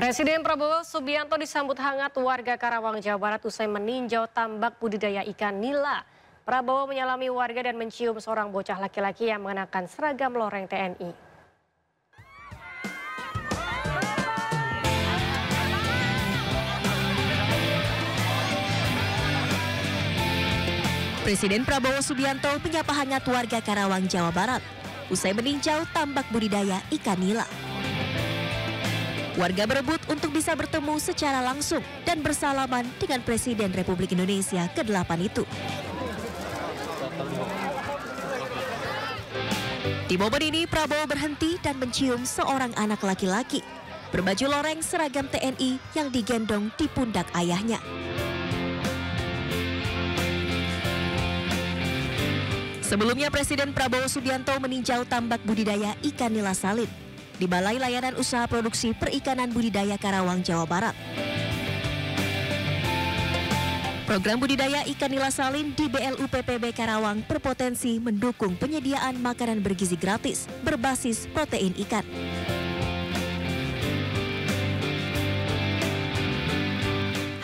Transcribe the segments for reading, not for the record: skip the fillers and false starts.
Presiden Prabowo Subianto disambut hangat warga Karawang, Jawa Barat usai meninjau tambak budidaya ikan nila. Prabowo menyalami warga dan mencium seorang bocah laki-laki yang mengenakan seragam loreng TNI. Presiden Prabowo Subianto menyapa hangat warga Karawang, Jawa Barat usai meninjau tambak budidaya ikan nila. Warga berebut untuk bisa bertemu secara langsung dan bersalaman dengan Presiden Republik Indonesia ke-8 itu. Di momen ini Prabowo berhenti dan mencium seorang anak laki-laki berbaju loreng seragam TNI yang digendong di pundak ayahnya. Sebelumnya Presiden Prabowo Subianto meninjau tambak budidaya ikan nila salin di Balai Layanan Usaha Produksi Perikanan Budidaya Karawang, Jawa Barat. Program budidaya ikan nila salin di BLUPPB Karawang berpotensi mendukung penyediaan makanan bergizi gratis berbasis protein ikan.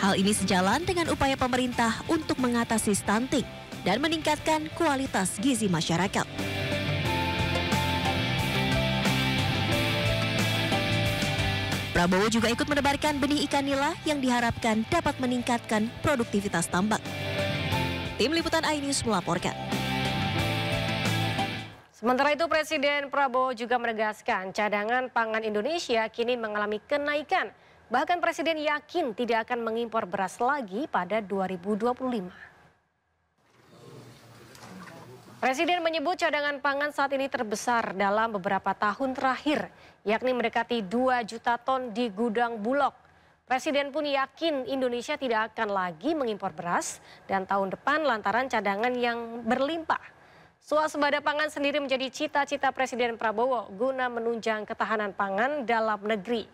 Hal ini sejalan dengan upaya pemerintah untuk mengatasi stunting dan meningkatkan kualitas gizi masyarakat. Prabowo juga ikut menebarkan benih ikan nila yang diharapkan dapat meningkatkan produktivitas tambak. Tim Liputan iNews melaporkan. Sementara itu Presiden Prabowo juga menegaskan cadangan pangan Indonesia kini mengalami kenaikan. Bahkan Presiden yakin tidak akan mengimpor beras lagi pada 2025. Presiden menyebut cadangan pangan saat ini terbesar dalam beberapa tahun terakhir, yakni mendekati 2 juta ton di gudang Bulog. Presiden pun yakin Indonesia tidak akan lagi mengimpor beras dan tahun depan lantaran cadangan yang berlimpah. Swasembada pangan sendiri menjadi cita-cita Presiden Prabowo guna menunjang ketahanan pangan dalam negeri.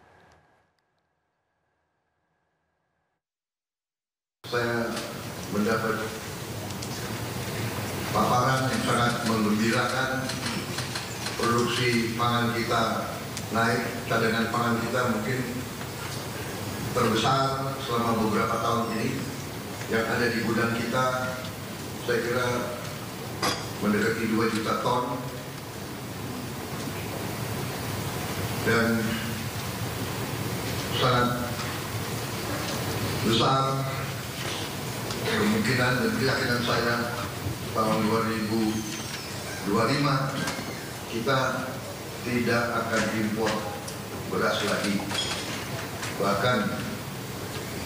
Saya mendapat paparan yang sangat menggembirakan. Produksi pangan kita naik, cadangan pangan kita mungkin terbesar selama beberapa tahun ini. Yang ada di gudang kita saya kira mendekati 2 juta ton. Dan sangat besar kemungkinan dan keyakinan saya tahun 2025 kita tidak akan impor beras lagi. Bahkan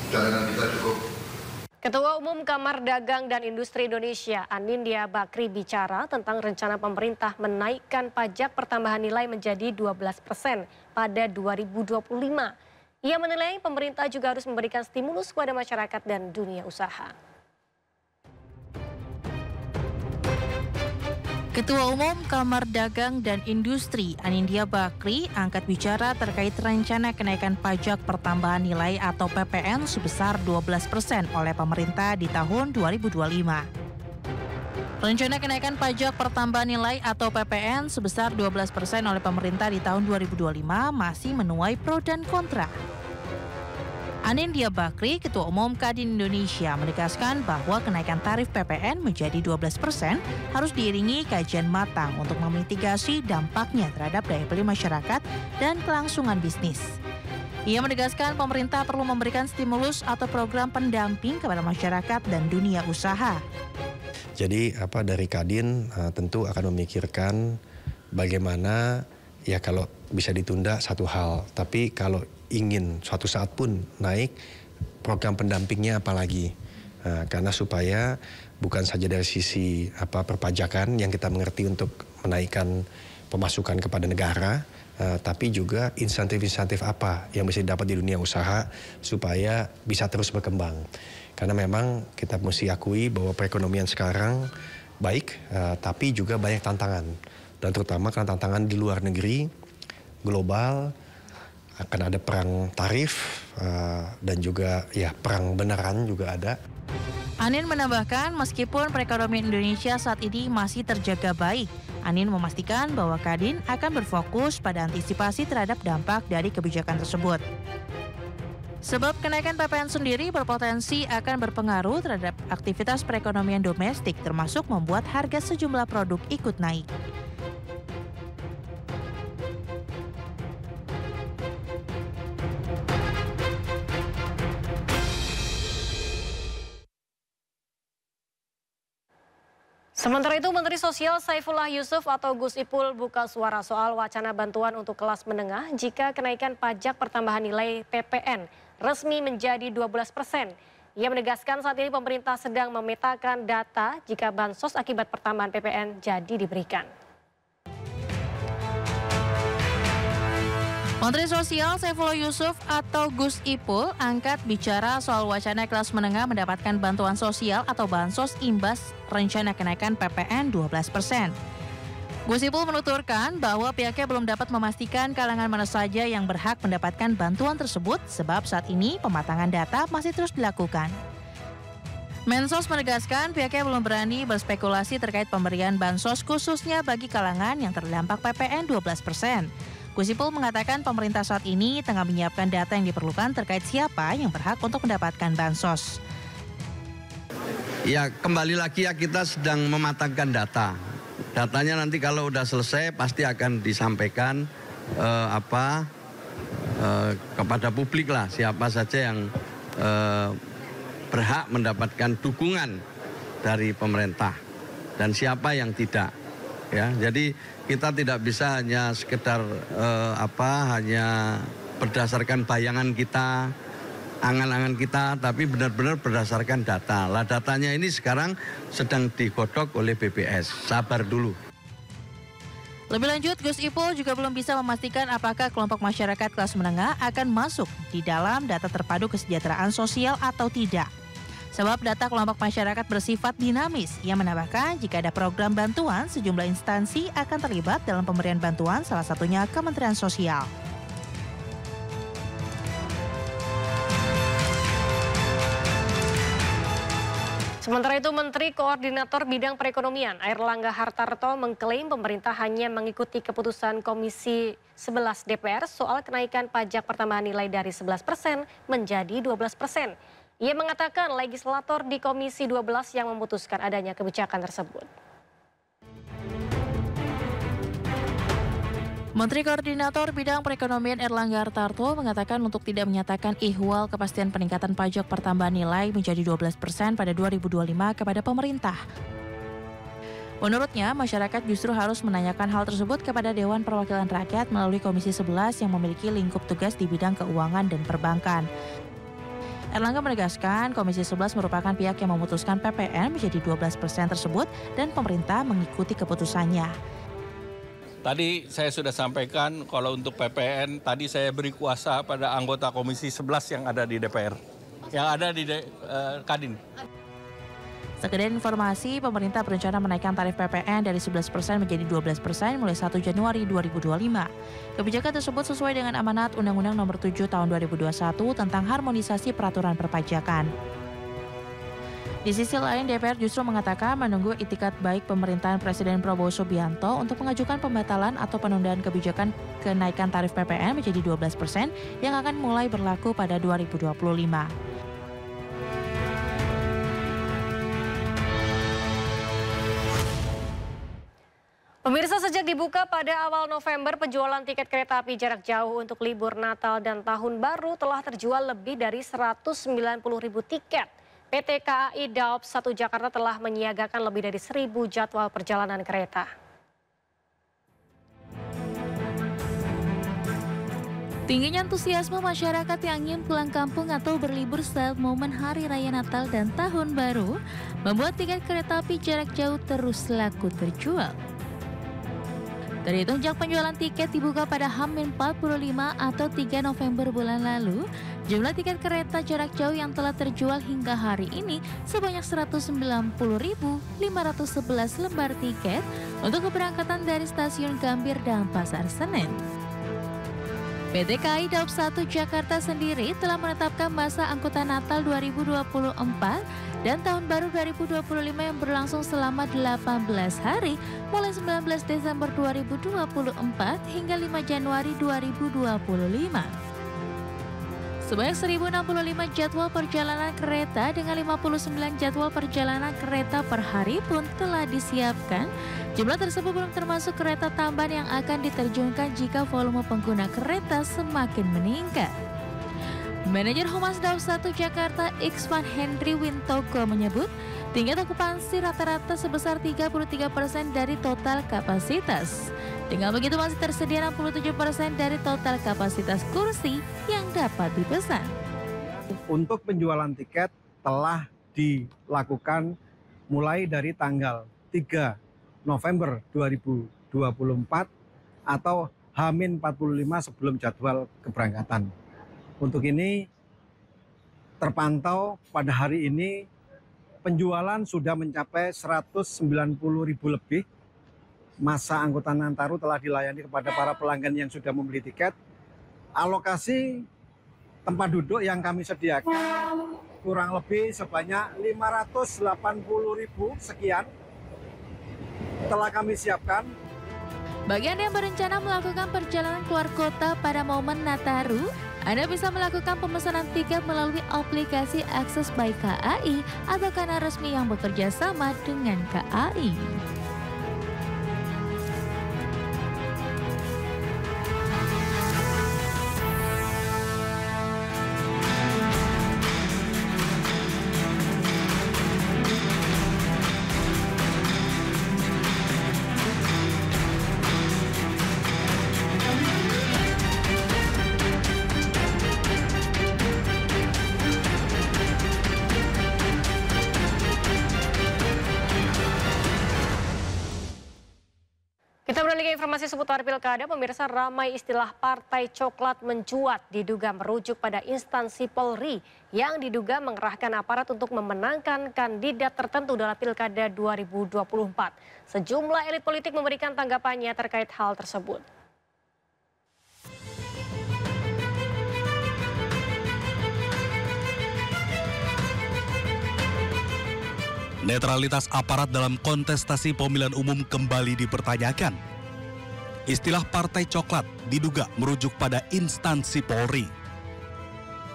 cadangan kita cukup. Ketua Umum Kamar Dagang dan Industri Indonesia, Anindya Bakri bicara tentang rencana pemerintah menaikkan pajak pertambahan nilai menjadi 12% pada 2025. Ia menilai pemerintah juga harus memberikan stimulus kepada masyarakat dan dunia usaha. Ketua Umum Kamar Dagang dan Industri Anindya Bakri angkat bicara terkait rencana kenaikan pajak pertambahan nilai atau PPN sebesar 12% oleh pemerintah di tahun 2025. Rencana kenaikan pajak pertambahan nilai atau PPN sebesar 12% oleh pemerintah di tahun 2025 masih menuai pro dan kontra. Anindya Bakri, Ketua Umum Kadin Indonesia, menegaskan bahwa kenaikan tarif PPN menjadi 12% harus diiringi kajian matang untuk memitigasi dampaknya terhadap daya beli masyarakat dan kelangsungan bisnis. Ia menegaskan pemerintah perlu memberikan stimulus atau program pendamping kepada masyarakat dan dunia usaha. Jadi dari Kadin tentu akan memikirkan bagaimana ya kalau bisa ditunda satu hal, tapi kalau ingin suatu saat pun naik, program pendampingnya apalagi. Karena supaya bukan saja dari sisi perpajakan yang kita mengerti untuk menaikkan pemasukan kepada negara, tapi juga insentif-insentif apa yang bisa didapat di dunia usaha supaya bisa terus berkembang. Karena memang kita mesti akui bahwa perekonomian sekarang baik, tapi juga banyak tantangan. Dan terutama karena tantangan di luar negeri, global, akan ada perang tarif dan juga perang beneran juga ada. Anin menambahkan meskipun perekonomian Indonesia saat ini masih terjaga baik, Anin memastikan bahwa Kadin akan berfokus pada antisipasi terhadap dampak dari kebijakan tersebut. Sebab kenaikan PPN sendiri berpotensi akan berpengaruh terhadap aktivitas perekonomian domestik, termasuk membuat harga sejumlah produk ikut naik. Sementara itu, Menteri Sosial Saifullah Yusuf atau Gus Ipul buka suara soal wacana bantuan untuk kelas menengah jika kenaikan pajak pertambahan nilai PPN resmi menjadi 12%. Ia menegaskan saat ini pemerintah sedang memetakan data jika bansos akibat pertambahan PPN jadi diberikan. Menteri Sosial Saifullah Yusuf atau Gus Ipul angkat bicara soal wacana kelas menengah mendapatkan bantuan sosial atau bansos imbas rencana kenaikan PPN 12%. Gus Ipul menuturkan bahwa pihaknya belum dapat memastikan kalangan mana saja yang berhak mendapatkan bantuan tersebut sebab saat ini pematangan data masih terus dilakukan. Mensos menegaskan pihaknya belum berani berspekulasi terkait pemberian bansos khususnya bagi kalangan yang terdampak PPN 12%. Gus Ipul mengatakan pemerintah saat ini tengah menyiapkan data yang diperlukan terkait siapa yang berhak untuk mendapatkan bansos. Ya, kembali lagi ya, kita sedang mematangkan data. Datanya nanti kalau udah selesai pasti akan disampaikan kepada publik lah siapa saja yang berhak mendapatkan dukungan dari pemerintah dan siapa yang tidak. Ya, jadi kita tidak bisa hanya sekedar hanya berdasarkan bayangan kita, angan-angan kita, tapi benar-benar berdasarkan data. Lah datanya ini sekarang sedang digodok oleh BPS. Sabar dulu. Lebih lanjut, Gus Ipul juga belum bisa memastikan apakah kelompok masyarakat kelas menengah akan masuk di dalam data terpadu kesejahteraan sosial atau tidak. Sebab data kelompok masyarakat bersifat dinamis. Ia menambahkan jika ada program bantuan, sejumlah instansi akan terlibat dalam pemberian bantuan, salah satunya Kementerian Sosial. Sementara itu, Menteri Koordinator Bidang Perekonomian Airlangga Hartarto mengklaim pemerintah hanya mengikuti keputusan Komisi 11 DPR soal kenaikan pajak pertambahan nilai dari 11% menjadi 12%. Ia mengatakan legislator di Komisi 12 yang memutuskan adanya kebijakan tersebut. Menteri Koordinator Bidang Perekonomian Airlangga Hartarto mengatakan untuk tidak menyatakan ihwal kepastian peningkatan pajak pertambahan nilai menjadi 12% pada 2025 kepada pemerintah. Menurutnya, masyarakat justru harus menanyakan hal tersebut kepada Dewan Perwakilan Rakyat melalui Komisi 11 yang memiliki lingkup tugas di bidang keuangan dan perbankan. Airlangga menegaskan Komisi 11 merupakan pihak yang memutuskan PPN menjadi 12% tersebut dan pemerintah mengikuti keputusannya. Tadi saya sudah sampaikan kalau untuk PPN tadi saya beri kuasa pada anggota Komisi 11 yang ada di DPR, yang ada di Kadin. Sekedar informasi, pemerintah berencana menaikkan tarif PPN dari 11% menjadi 12% mulai 1 Januari 2025. Kebijakan tersebut sesuai dengan amanat Undang-Undang Nomor 7 Tahun 2021 tentang harmonisasi peraturan perpajakan. Di sisi lain, DPR justru mengatakan menunggu itikat baik pemerintahan Presiden Prabowo Subianto untuk mengajukan pembatalan atau penundaan kebijakan kenaikan tarif PPN menjadi 12% yang akan mulai berlaku pada 2025. Pemirsa, sejak dibuka pada awal November, penjualan tiket kereta api jarak jauh untuk libur Natal dan Tahun Baru telah terjual lebih dari 190.000 tiket. PT KAI Daob 1 Jakarta telah menyiagakan lebih dari 1.000 jadwal perjalanan kereta. Tingginya antusiasme masyarakat yang ingin pulang kampung atau berlibur saat momen Hari Raya Natal dan Tahun Baru membuat tiket kereta api jarak jauh terus laku terjual. Terhitung sejak penjualan tiket dibuka pada H-45 atau 3 November bulan lalu, jumlah tiket kereta jarak jauh yang telah terjual hingga hari ini sebanyak 190.511 lembar tiket untuk keberangkatan dari stasiun Gambir dan Pasar Senen. PT KAI Daob 1 Jakarta sendiri telah menetapkan masa angkutan Natal 2024 dan Tahun Baru 2025 yang berlangsung selama 18 hari mulai 19 Desember 2024 hingga 5 Januari 2025. Sebanyak 1.065 jadwal perjalanan kereta dengan 59 jadwal perjalanan kereta per hari pun telah disiapkan. Jumlah tersebut belum termasuk kereta tambahan yang akan diterjunkan jika volume pengguna kereta semakin meningkat. Manajer Humas Daob 1 Jakarta Iksvan Henry Wintoko menyebut tingkat okupansi rata-rata sebesar 33% dari total kapasitas. Dengan begitu masih tersedia 67% dari total kapasitas kursi yang dapat dipesan. Untuk penjualan tiket telah dilakukan mulai dari tanggal 3 November 2024 atau H-45 sebelum jadwal keberangkatan. Untuk ini terpantau pada hari ini penjualan sudah mencapai 190.000 lebih. Masa angkutan Nataru telah dilayani kepada para pelanggan yang sudah membeli tiket. Alokasi tempat duduk yang kami sediakan kurang lebih sebanyak 580.000 sekian telah kami siapkan. Bagi Anda yang berencana melakukan perjalanan keluar kota pada momen Nataru, Anda bisa melakukan pemesanan tiket melalui aplikasi Akses by KAI atau kanal resmi yang bekerja sama dengan KAI. Kita beralih ke informasi seputar pilkada. Pemirsa, ramai istilah partai coklat mencuat diduga merujuk pada instansi Polri yang diduga mengerahkan aparat untuk memenangkan kandidat tertentu dalam pilkada 2024. Sejumlah elit politik memberikan tanggapannya terkait hal tersebut. Netralitas aparat dalam kontestasi pemilihan umum kembali dipertanyakan. Istilah partai coklat diduga merujuk pada instansi Polri.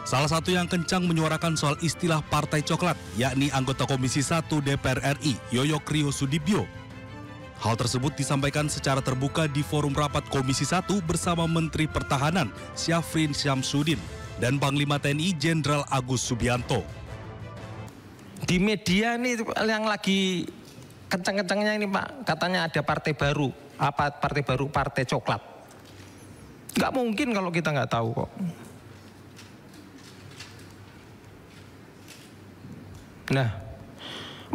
Salah satu yang kencang menyuarakan soal istilah partai coklat, yakni anggota Komisi 1 DPR RI, Yoyok Rio Sudibyo. Hal tersebut disampaikan secara terbuka di forum rapat Komisi 1 bersama Menteri Pertahanan Syafrin Syamsuddin dan Panglima TNI Jenderal Agus Subianto. Di media ini yang lagi kencang-kencangnya ini Pak, katanya ada partai baru. Apa partai baru? Partai coklat. Nggak mungkin kalau kita nggak tahu kok. Nah,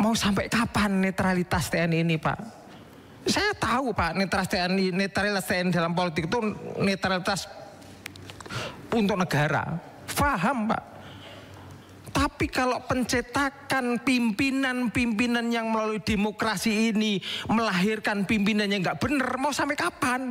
mau sampai kapan netralitas TNI ini Pak? Saya tahu Pak, netralitas TNI dalam politik itu netralitas untuk negara. Paham Pak. Tapi kalau pencetakan pimpinan-pimpinan yang melalui demokrasi ini melahirkan pimpinan yang nggak benar, mau sampai kapan?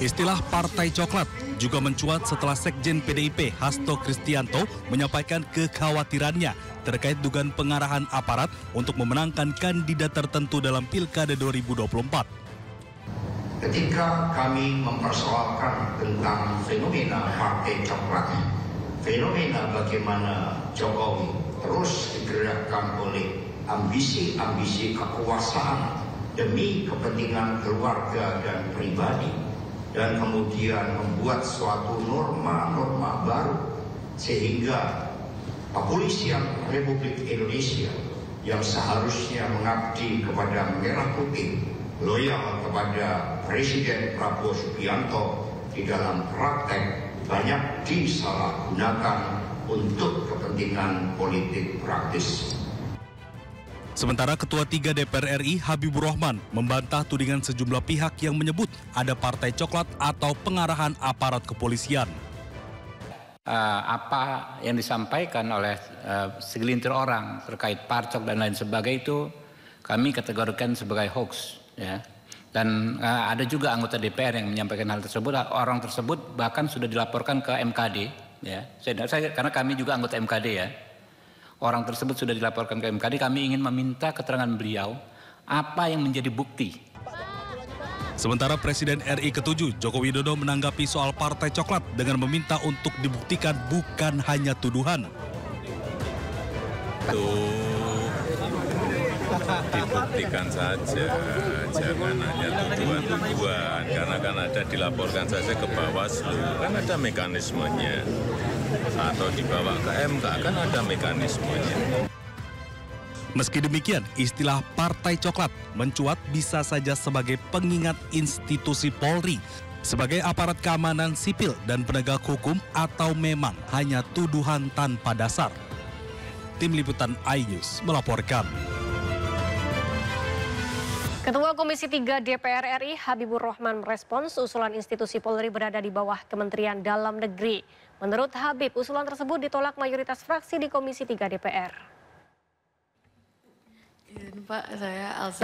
Istilah partai coklat juga mencuat setelah Sekjen PDIP Hasto Kristianto menyampaikan kekhawatirannya terkait dugaan pengarahan aparat untuk memenangkan kandidat tertentu dalam Pilkada 2024. Ketika kami mempersoalkan tentang fenomena partai coklat, fenomena bagaimana Jokowi terus digerakkan oleh ambisi-ambisi kekuasaan demi kepentingan keluarga dan pribadi, dan kemudian membuat suatu norma-norma baru sehingga kepolisian Republik Indonesia yang seharusnya mengabdi kepada merah putih, loyal kepada Presiden Prabowo Subianto, di dalam praktek banyak disalahgunakan untuk kepentingan politik praktis. Sementara Ketua 3 DPR RI Habibur Rahman membantah tudingan sejumlah pihak yang menyebut ada partai coklat atau pengarahan aparat kepolisian. Apa yang disampaikan oleh segelintir orang terkait parcok dan lain sebagainya itu kami kategorikan sebagai hoax, ya. Dan ada juga anggota DPR yang menyampaikan hal tersebut. Orang tersebut bahkan sudah dilaporkan ke MKD, ya. Karena kami juga anggota MKD, ya. Orang tersebut sudah dilaporkan ke MKD. Kami ingin meminta keterangan beliau apa yang menjadi bukti. Sementara Presiden RI ke-7 Joko Widodo menanggapi soal Partai Coklat dengan meminta untuk dibuktikan bukan hanya tuduhan. Dibuktikan saja, jangan hanya tuduhan-tuduhan, karena kan ada dilaporkan saja ke Bawaslu, kan ada mekanismenya. Atau dibawa ke MK, kan ada mekanismenya. Meski demikian, istilah Partai Coklat mencuat bisa saja sebagai pengingat institusi Polri, sebagai aparat keamanan sipil dan penegak hukum, atau memang hanya tuduhan tanpa dasar. Tim Liputan iNews melaporkan. Ketua Komisi 3 DPR RI Habibur Rahman merespons usulan institusi Polri berada di bawah Kementerian Dalam Negeri. Menurut Habib, usulan tersebut ditolak mayoritas fraksi di Komisi 3 DPR.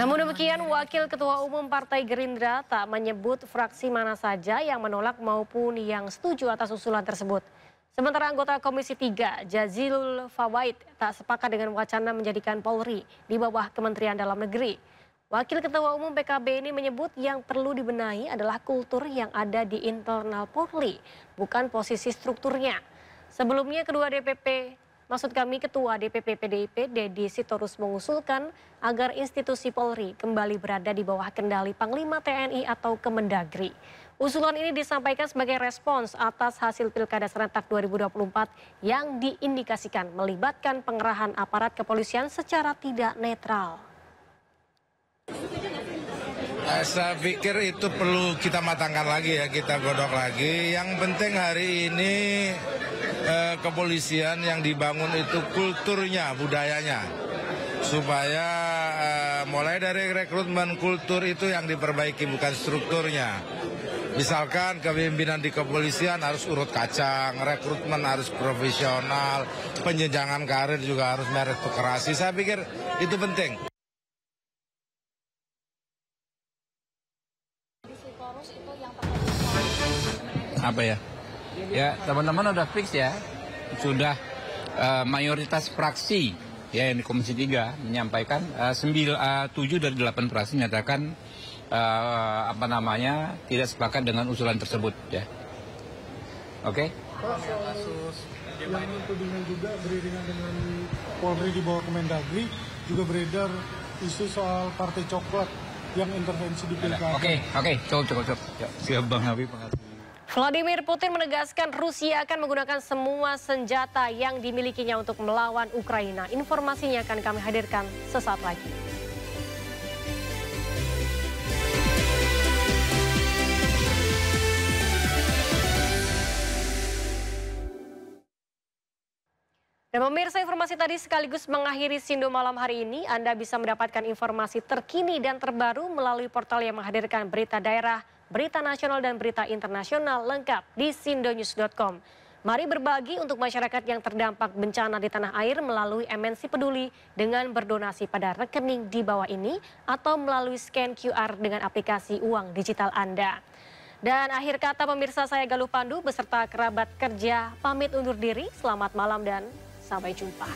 Namun demikian, Wakil Ketua Umum Partai Gerindra tak menyebut fraksi mana saja yang menolak maupun yang setuju atas usulan tersebut. Sementara anggota Komisi 3, Jazilul Fawait, tak sepakat dengan wacana menjadikan Polri di bawah Kementerian Dalam Negeri. Wakil Ketua Umum PKB ini menyebut yang perlu dibenahi adalah kultur yang ada di internal Polri, bukan posisi strukturnya. Sebelumnya kedua Ketua DPP PDIP Dedi Sitorus mengusulkan agar institusi Polri kembali berada di bawah kendali Panglima TNI atau Kemendagri. Usulan ini disampaikan sebagai respons atas hasil Pilkada Serentak 2024 yang diindikasikan melibatkan pengerahan aparat kepolisian secara tidak netral. Saya pikir itu perlu kita matangkan lagi ya, kita godok lagi. Yang penting hari ini kepolisian yang dibangun itu kulturnya, budayanya. Supaya mulai dari rekrutmen kultur itu yang diperbaiki, bukan strukturnya. Misalkan kepemimpinan di kepolisian harus urut kacang, rekrutmen harus profesional, penjenjangan karir juga harus meritokrasi. Saya pikir itu penting. Apa ya? Ya, teman-teman udah fix ya. Sudah mayoritas fraksi ya yang di Komisi 3 menyampaikan 7 dari 8 fraksi menyatakan tidak sepakat dengan usulan tersebut ya. Oke? Kasus yang tudingan juga beriringan dengan Polri di bawah Kemendagri juga beredar isu soal Partai Coklat yang intervensi di pilkada. Oke, cukup. Siap Bang Habib. Vladimir Putin menegaskan Rusia akan menggunakan semua senjata yang dimilikinya untuk melawan Ukraina. Informasinya akan kami hadirkan sesaat lagi. Dan pemirsa, informasi tadi sekaligus mengakhiri Sindo malam hari ini. Anda bisa mendapatkan informasi terkini dan terbaru melalui portal yang menghadirkan berita daerah, berita nasional dan berita internasional lengkap di sindonews.com. Mari berbagi untuk masyarakat yang terdampak bencana di tanah air melalui MNC Peduli dengan berdonasi pada rekening di bawah ini atau melalui scan QR dengan aplikasi uang digital Anda. Dan akhir kata pemirsa, saya Galuh Pandu beserta kerabat kerja pamit undur diri. Selamat malam dan sampai jumpa.